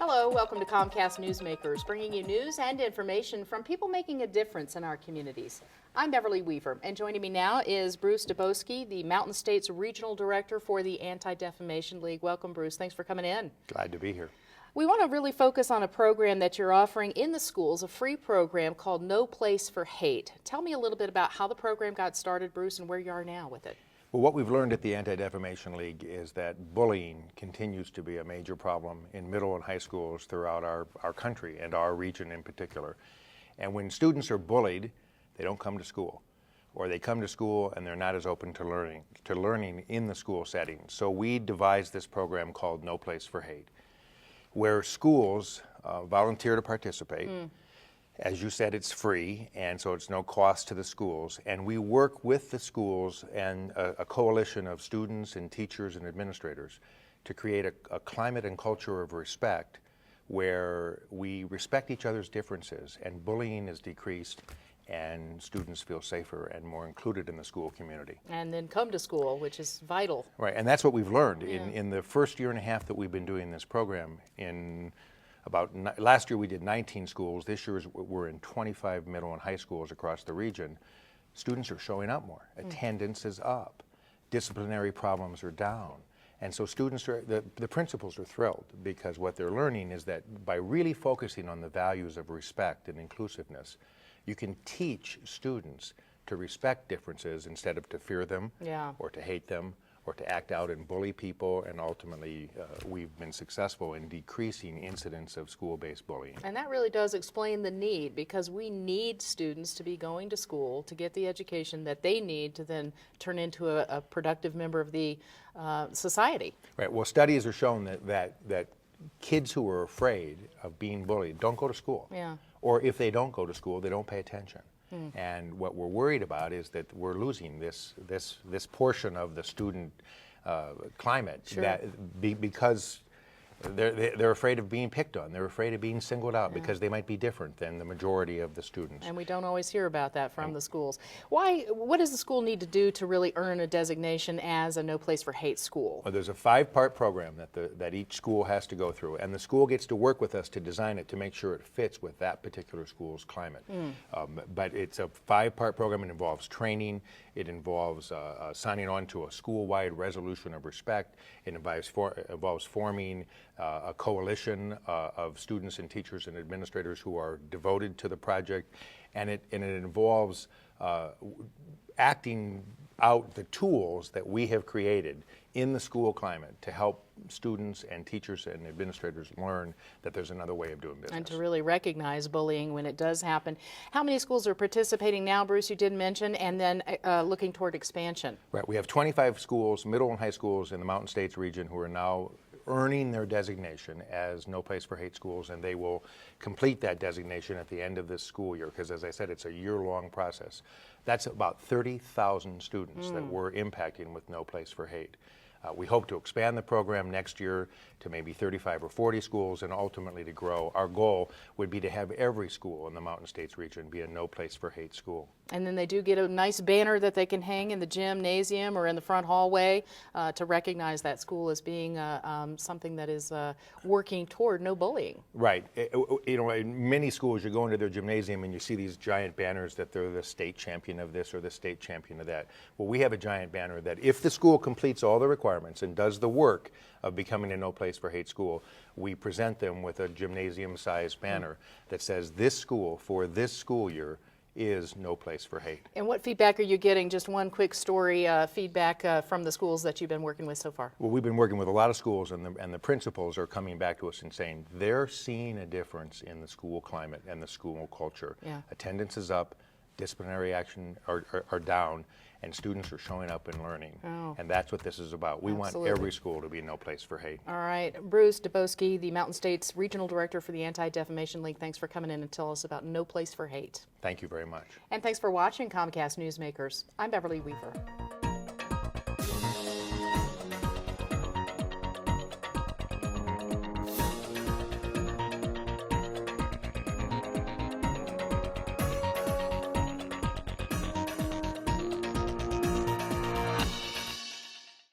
Hello, welcome to Comcast Newsmakers, bringing you news and information from people making a difference in our communities. I'm Beverly Weaver, and joining me now is Bruce DeBoskey, the Mountain States Regional Director for the Anti-Defamation League. Welcome, Bruce. Thanks for coming in. Glad to be here. We want to really focus on a program that you're offering in the schools, a free program called No Place for Hate. Tell me a little bit about how the program got started, Bruce, and where you are now with it. Well, what we've learned at the Anti-Defamation League is that bullying continues to be a major problem in middle and high schools throughout our country and our region in particular. And when students are bullied, they don't come to school, or they come to school and they're not as open to learning in the school setting. So we devised this program called No Place for Hate, where schools volunteer to participate. As you said, it's free, and so it's no cost to the schools. And we work with the schools and a coalition of students and teachers and administrators to create a climate and culture of respect where we respect each other's differences and bullying is decreased and students feel safer and more included in the school community. And then come to school, which is vital. Right, and that's what we've learned. In the first year and a half that we've been doing this program, last year we did 19 schools. This year we're in 25 middle and high schools across the region. Students are showing up more. Attendance is up. Disciplinary problems are down. And so students the principals are thrilled because what they're learning is that by really focusing on the values of respect and inclusiveness, you can teach students to respect differences instead of to fear them or to hate them or to act out and bully people, and ultimately we've been successful in decreasing incidents of school-based bullying. And that really does explain the need, because we need students to be going to school to get the education that they need to then turn into a productive member of the society. Right. Well, studies are shown that kids who are afraid of being bullied don't go to school. Or if they don't go to school, they don't pay attention. And what we're worried about is that we're losing this portion of the student climate because they're afraid of being picked on. They're afraid of being singled out because they might be different than the majority of the students. And we don't always hear about that from the schools. What does the school need to do to really earn a designation as a No Place for Hate school? Well, there's a 5-part program that each school has to go through, and the school gets to work with us to design it to make sure it fits with that particular school's climate. But it's a 5-part program. It involves training. It involves signing on to a school-wide resolution of respect. It involves forming a coalition of students and teachers and administrators who are devoted to the project, and it involves acting out the tools that we have created in the school climate to help students and teachers and administrators learn that there's another way of doing business. And to really recognize bullying when it does happen. How many schools are participating now, Bruce, you did mention, and then looking toward expansion? Right, we have 25 schools, middle and high schools in the Mountain States region who are now earning their designation as No Place for Hate schools, and they will complete that designation at the end of this school year, because as I said, it's a year-long process. That's about 30,000 students that we're impacting with No Place for Hate. We hope to expand the program next year to maybe 35 or 40 schools and ultimately to grow. Our goal would be to have every school in the Mountain States region be a No Place for Hate school. And then they do get a nice banner that they can hang in the gymnasium or in the front hallway to recognize that school as being something that is working toward no bullying. Right. You know, in many schools you go into their gymnasium and you see these giant banners that they're the state champion of this or the state champion of that. Well, we have a giant banner that if the school completes all the requirements and does the work of becoming a No Place for Hate school, we present them with a gymnasium-sized banner that says this school for this school year is No Place for Hate. And what feedback are you getting? Just one quick story, feedback from the schools that you've been working with so far. Well, we've been working with a lot of schools, and the principals are coming back to us and saying they're seeing a difference in the school climate and the school culture. Attendance is up, disciplinary action are down, and students are showing up and learning. And that's what this is about. We want every school to be No Place for Hate. All right. Bruce DeBoskey, the Mountain States Regional Director for the Anti-Defamation League, thanks for coming in and tell us about No Place for Hate. Thank you very much. And thanks for watching Comcast Newsmakers. I'm Beverly Weaver.